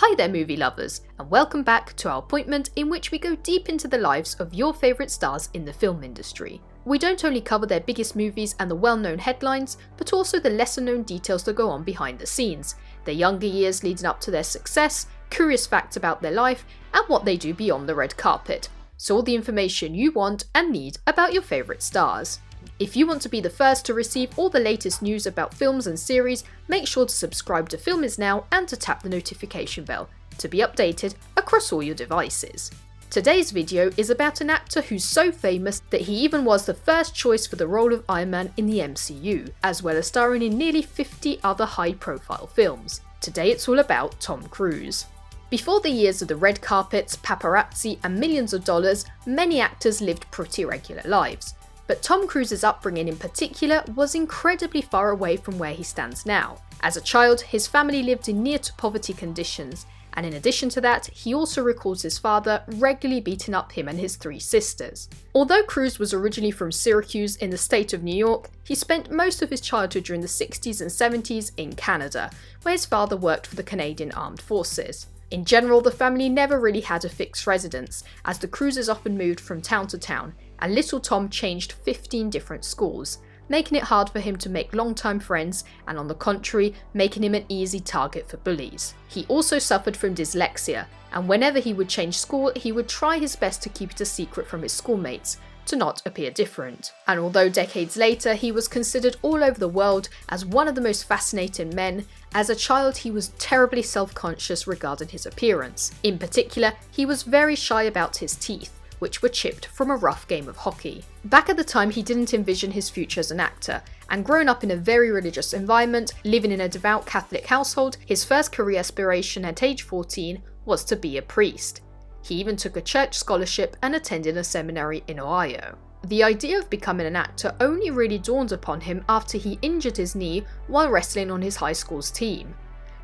Hi there movie lovers, and welcome back to our appointment in which we go deep into the lives of your favourite stars in the film industry. We don't only cover their biggest movies and the well-known headlines, but also the lesser-known details that go on behind the scenes, their younger years leading up to their success, curious facts about their life, and what they do beyond the red carpet. So all the information you want and need about your favourite stars. If you want to be the first to receive all the latest news about films and series, make sure to subscribe to FilmIsNow and to tap the notification bell to be updated across all your devices. Today's video is about an actor who's so famous that he even was the first choice for the role of Iron Man in the MCU, as well as starring in nearly 50 other high-profile films. Today it's all about Tom Cruise. Before the years of the red carpets, paparazzi and millions of dollars, many actors lived pretty regular lives. But Tom Cruise's upbringing in particular was incredibly far away from where he stands now. As a child, his family lived in near to poverty conditions, and in addition to that, he also recalls his father regularly beating up him and his three sisters. Although Cruise was originally from Syracuse in the state of New York, he spent most of his childhood during the 60s and 70s in Canada, where his father worked for the Canadian Armed Forces. In general, the family never really had a fixed residence, as the Cruises often moved from town to town, and little Tom changed 15 different schools, making it hard for him to make long-time friends and, on the contrary, making him an easy target for bullies. He also suffered from dyslexia, and whenever he would change school, he would try his best to keep it a secret from his schoolmates, to not appear different. And although decades later he was considered all over the world as one of the most fascinating men, as a child he was terribly self-conscious regarding his appearance. In particular, he was very shy about his teeth, which were chipped from a rough game of hockey. Back at the time, he didn't envision his future as an actor, and growing up in a very religious environment, living in a devout Catholic household, his first career aspiration at age 14 was to be a priest. He even took a church scholarship and attended a seminary in Ohio. The idea of becoming an actor only really dawned upon him after he injured his knee while wrestling on his high school's team.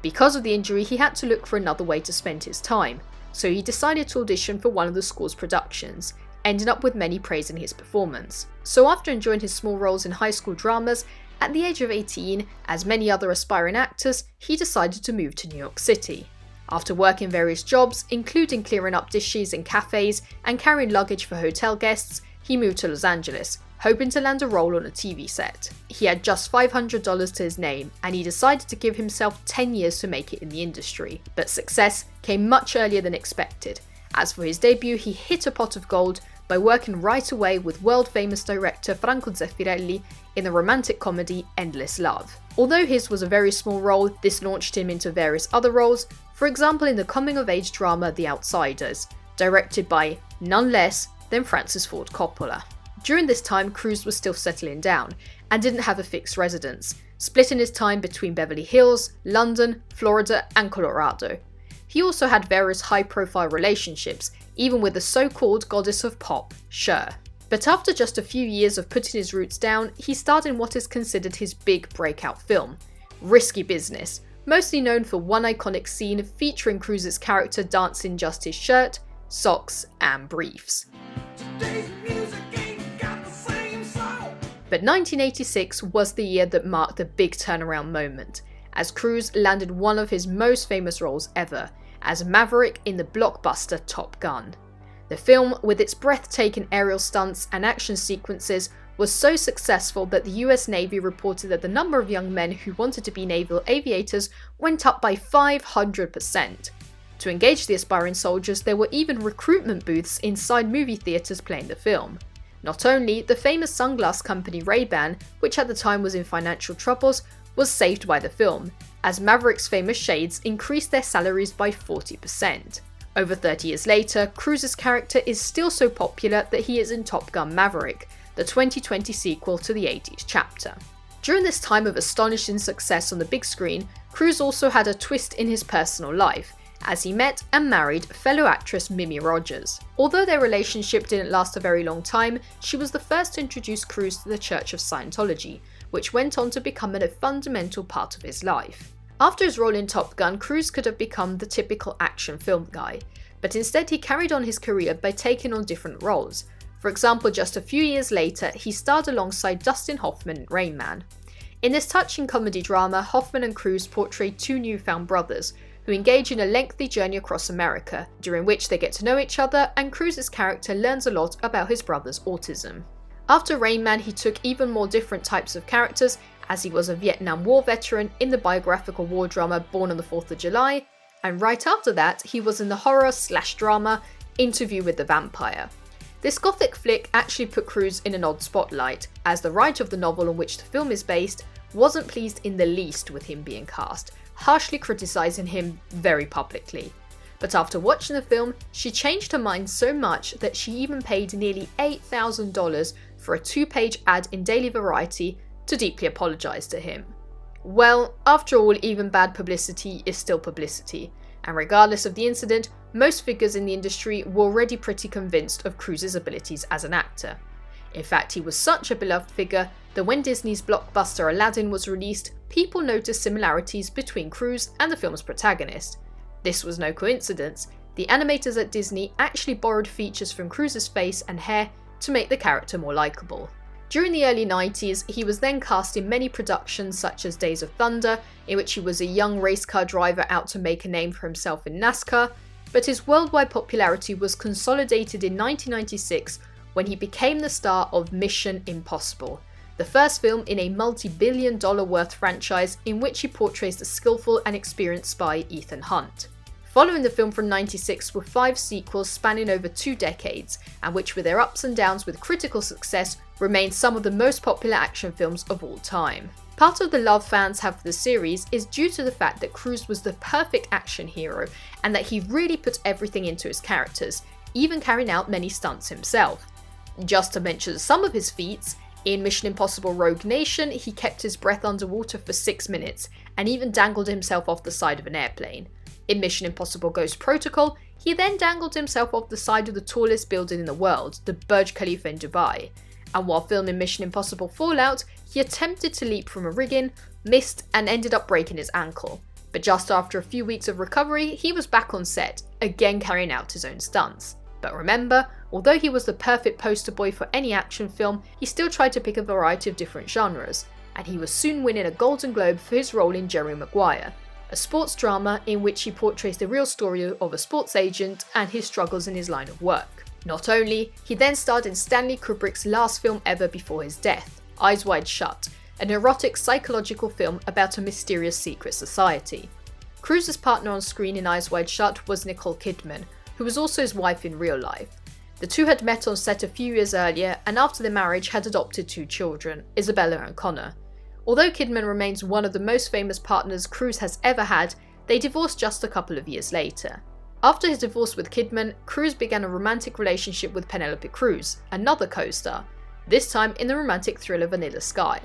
Because of the injury, he had to look for another way to spend his time, so he decided to audition for one of the school's productions, ending up with many praising his performance. So after enjoying his small roles in high school dramas, at the age of 18, as many other aspiring actors, he decided to move to New York City. After working various jobs, including clearing up dishes in cafes and carrying luggage for hotel guests, he moved to Los Angeles, hoping to land a role on a TV set. He had just $500 to his name, and he decided to give himself 10 years to make it in the industry. But success came much earlier than expected. As for his debut, he hit a pot of gold by working right away with world-famous director Franco Zeffirelli in the romantic comedy Endless Love. Although his was a very small role, this launched him into various other roles, for example in the coming-of-age drama The Outsiders, directed by none less than Francis Ford Coppola. During this time, Cruise was still settling down and didn't have a fixed residence, splitting his time between Beverly Hills, London, Florida, and Colorado. He also had various high-profile relationships, even with the so-called goddess of pop, Cher. But after just a few years of putting his roots down, he starred in what is considered his big breakout film, Risky Business, mostly known for one iconic scene featuring Cruise's character dancing just his shirt, socks, and briefs. But 1986 was the year that marked the big turnaround moment, as Cruise landed one of his most famous roles ever, as Maverick in the blockbuster Top Gun. The film, with its breathtaking aerial stunts and action sequences, was so successful that the US Navy reported that the number of young men who wanted to be naval aviators went up by 500%. To engage the aspiring soldiers, there were even recruitment booths inside movie theaters playing the film. Not only, the famous sunglass company Ray-Ban, which at the time was in financial troubles, was saved by the film, as Maverick's famous shades increased their salaries by 40%. Over 30 years later, Cruise's character is still so popular that he is in Top Gun Maverick, the 2020 sequel to the 80s chapter. During this time of astonishing success on the big screen, Cruise also had a twist in his personal life, as he met and married fellow actress Mimi Rogers. Although their relationship didn't last a very long time, she was the first to introduce Cruise to the Church of Scientology, which went on to become a fundamental part of his life. After his role in Top Gun, Cruise could have become the typical action film guy, but instead he carried on his career by taking on different roles. For example, just a few years later, he starred alongside Dustin Hoffman in Rain Man. In this touching comedy drama, Hoffman and Cruise portrayed two newfound brothers, who engage in a lengthy journey across America, during which they get to know each other and Cruise's character learns a lot about his brother's autism. After Rain Man, he took even more different types of characters, as he was a Vietnam War veteran in the biographical war drama Born on the 4th of July, and right after that he was in the horror/drama Interview with the Vampire. This gothic flick actually put Cruise in an odd spotlight, as the writer of the novel on which the film is based wasn't pleased in the least with him being cast, harshly criticising him very publicly. But after watching the film, she changed her mind so much that she even paid nearly $8,000 for a 2-page ad in Daily Variety to deeply apologise to him. Well, after all, even bad publicity is still publicity, and regardless of the incident, most figures in the industry were already pretty convinced of Cruise's abilities as an actor. In fact, he was such a beloved figure that when Disney's blockbuster Aladdin was released, people noticed similarities between Cruise and the film's protagonist. This was no coincidence. The animators at Disney actually borrowed features from Cruise's face and hair to make the character more likeable. During the early 90s, he was then cast in many productions such as Days of Thunder, in which he was a young race car driver out to make a name for himself in NASCAR, but his worldwide popularity was consolidated in 1996 when he became the star of Mission Impossible, the first film in a multi-billion-dollar worth franchise in which he portrays the skillful and experienced spy Ethan Hunt. Following the film from '96 were 5 sequels spanning over 2 decades, and which with their ups and downs with critical success, remain some of the most popular action films of all time. Part of the love fans have for the series is due to the fact that Cruise was the perfect action hero, and that he really put everything into his characters, even carrying out many stunts himself. Just to mention some of his feats, in Mission Impossible Rogue Nation, he kept his breath underwater for 6 minutes, and even dangled himself off the side of an airplane. In Mission Impossible Ghost Protocol, he then dangled himself off the side of the tallest building in the world, the Burj Khalifa in Dubai. And while filming Mission Impossible Fallout, he attempted to leap from a rigging, missed, and ended up breaking his ankle. But just after a few weeks of recovery, he was back on set, again carrying out his own stunts. But remember, although he was the perfect poster boy for any action film, he still tried to pick a variety of different genres, and he was soon winning a Golden Globe for his role in Jerry Maguire, a sports drama in which he portrays the real story of a sports agent and his struggles in his line of work. Not only, he then starred in Stanley Kubrick's last film ever before his death, Eyes Wide Shut, an erotic psychological film about a mysterious secret society. Cruise's partner on screen in Eyes Wide Shut was Nicole Kidman, who was also his wife in real life. The two had met on set a few years earlier, and after their marriage had adopted 2 children, Isabella and Connor. Although Kidman remains one of the most famous partners Cruise has ever had, they divorced just a couple of years later. After his divorce with Kidman, Cruise began a romantic relationship with Penelope Cruz, another co-star, this time in the romantic thriller Vanilla Sky.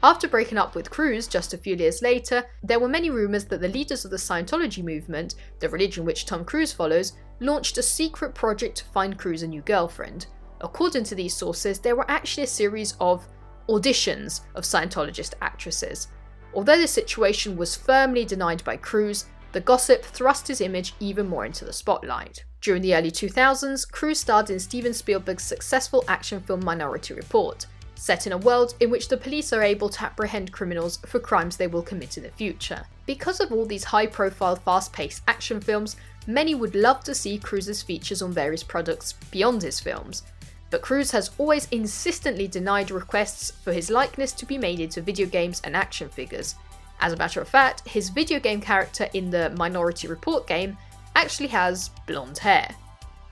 After breaking up with Cruise just a few years later, there were many rumours that the leaders of the Scientology movement, the religion which Tom Cruise follows, launched a secret project to find Cruise a new girlfriend. According to these sources, there were actually a series of auditions of Scientologist actresses. Although the situation was firmly denied by Cruise, the gossip thrust his image even more into the spotlight. During the early 2000s, Cruise starred in Steven Spielberg's successful action film Minority Report, set in a world in which the police are able to apprehend criminals for crimes they will commit in the future. Because of all these high-profile, fast-paced action films, many would love to see Cruise's features on various products beyond his films. But Cruise has always insistently denied requests for his likeness to be made into video games and action figures. As a matter of fact, his video game character in the Minority Report game actually has blonde hair.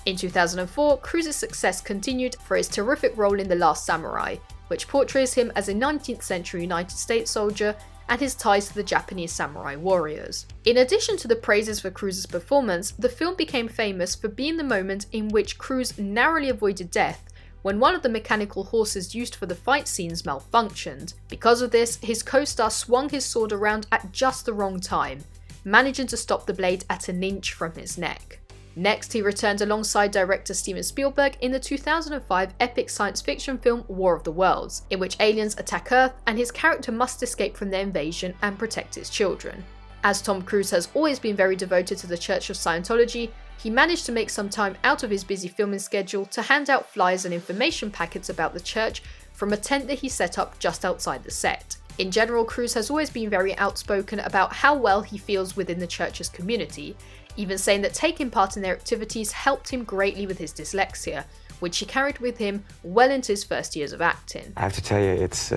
In 2004, Cruise's success continued for his terrific role in The Last Samurai, which portrays him as a 19th century United States soldier and his ties to the Japanese samurai warriors. In addition to the praises for Cruise's performance, the film became famous for being the moment in which Cruise narrowly avoided death when one of the mechanical horses used for the fight scenes malfunctioned. Because of this, his co-star swung his sword around at just the wrong time, managing to stop the blade at an inch from his neck. Next, he returned alongside director Steven Spielberg in the 2005 epic science fiction film War of the Worlds, in which aliens attack Earth and his character must escape from their invasion and protect his children. As Tom Cruise has always been very devoted to the Church of Scientology, he managed to make some time out of his busy filming schedule to hand out flyers and information packets about the church from a tent that he set up just outside the set. In general, Cruise has always been very outspoken about how well he feels within the church's community, even saying that taking part in their activities helped him greatly with his dyslexia, which he carried with him well into his first years of acting. I have to tell you, it's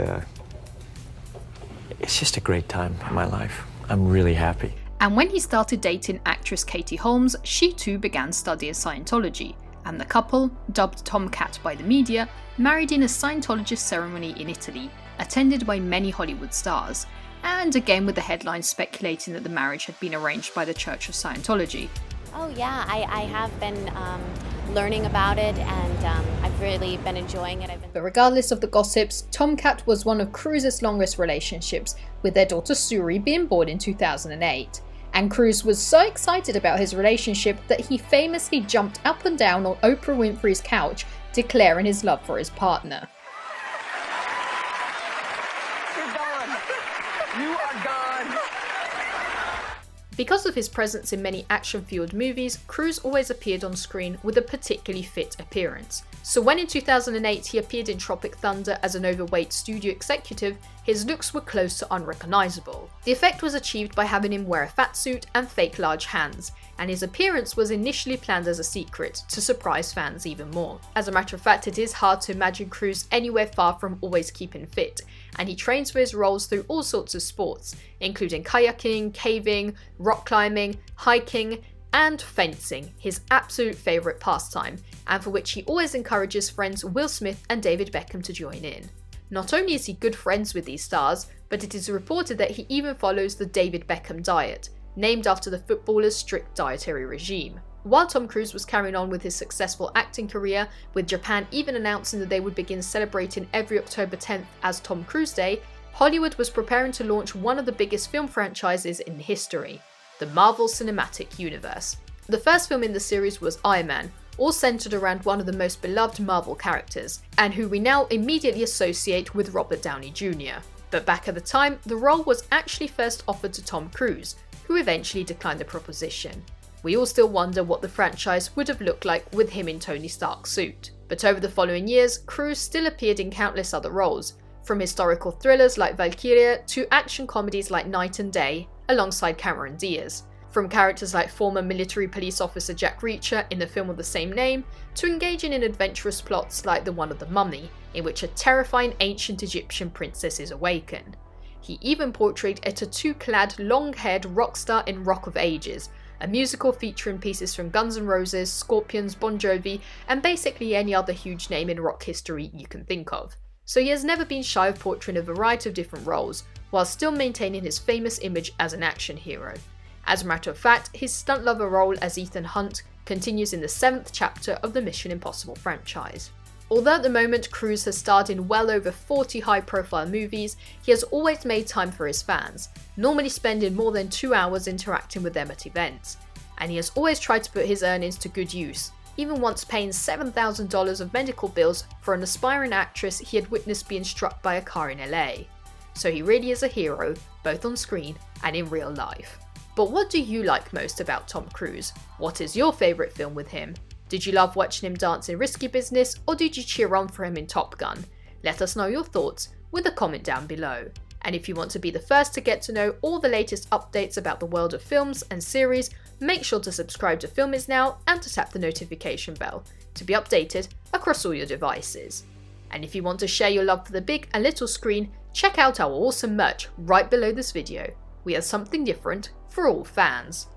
just a great time in my life. I'm really happy. And when he started dating actress Katie Holmes, she too began studying Scientology, and the couple, dubbed Tomcat by the media, married in a Scientologist ceremony in Italy, attended by many Hollywood stars, and again with the headlines speculating that the marriage had been arranged by the Church of Scientology. Oh yeah, I have been learning about it, and I've really been enjoying it. But regardless of the gossips, Tomcat was one of Cruise's longest relationships, with their daughter Suri being born in 2008. And Cruise was so excited about his relationship that he famously jumped up and down on Oprah Winfrey's couch, declaring his love for his partner. You're gone. You are gone. Because of his presence in many action-fueled movies, Cruise always appeared on screen with a particularly fit appearance. So when in 2008 he appeared in Tropic Thunder as an overweight studio executive, his looks were close to unrecognisable. The effect was achieved by having him wear a fat suit and fake large hands, and his appearance was initially planned as a secret to surprise fans even more. As a matter of fact, it is hard to imagine Cruise anywhere far from always keeping fit, and he trains for his roles through all sorts of sports, including kayaking, caving, rock climbing, hiking, and fencing, his absolute favourite pastime, and for which he always encourages friends Will Smith and David Beckham to join in. Not only is he good friends with these stars, but it is reported that he even follows the David Beckham diet, named after the footballer's strict dietary regime. While Tom Cruise was carrying on with his successful acting career, with Japan even announcing that they would begin celebrating every October 10th as Tom Cruise Day, Hollywood was preparing to launch one of the biggest film franchises in history, the Marvel Cinematic Universe. The first film in the series was Iron Man, all centered around one of the most beloved Marvel characters, and who we now immediately associate with Robert Downey Jr. But back at the time, the role was actually first offered to Tom Cruise, who eventually declined the proposition. We all still wonder what the franchise would have looked like with him in Tony Stark's suit. But over the following years, Cruise still appeared in countless other roles, from historical thrillers like VALKYRIE to action comedies like Night and Day, alongside Cameron Diaz. From characters like former military police officer Jack Reacher in the film of the same name, to engaging in adventurous plots like the one of The Mummy, in which a terrifying ancient Egyptian princess is awakened. He even portrayed a tattoo-clad, long-haired rock star in Rock of Ages, a musical featuring pieces from Guns N' Roses, Scorpions, Bon Jovi, and basically any other huge name in rock history you can think of. So he has never been shy of portraying a variety of different roles, while still maintaining his famous image as an action hero. As a matter of fact, his stunt lover role as Ethan Hunt continues in the 7th chapter of the Mission Impossible franchise. Although at the moment Cruise has starred in well over 40 high-profile movies, he has always made time for his fans, normally spending more than 2 hours interacting with them at events. And he has always tried to put his earnings to good use, even once paying $7,000 of medical bills for an aspiring actress he had witnessed being struck by a car in LA. So he really is a hero, both on screen and in real life. But what do you like most about Tom Cruise? What is your favourite film with him? Did you love watching him dance in Risky Business, or did you cheer on for him in Top Gun? Let us know your thoughts with a comment down below. And if you want to be the first to get to know all the latest updates about the world of films and series, make sure to subscribe to FilmIsNow and to tap the notification bell to be updated across all your devices. And if you want to share your love for the big and little screen, check out our awesome merch right below this video. We have something different for all fans.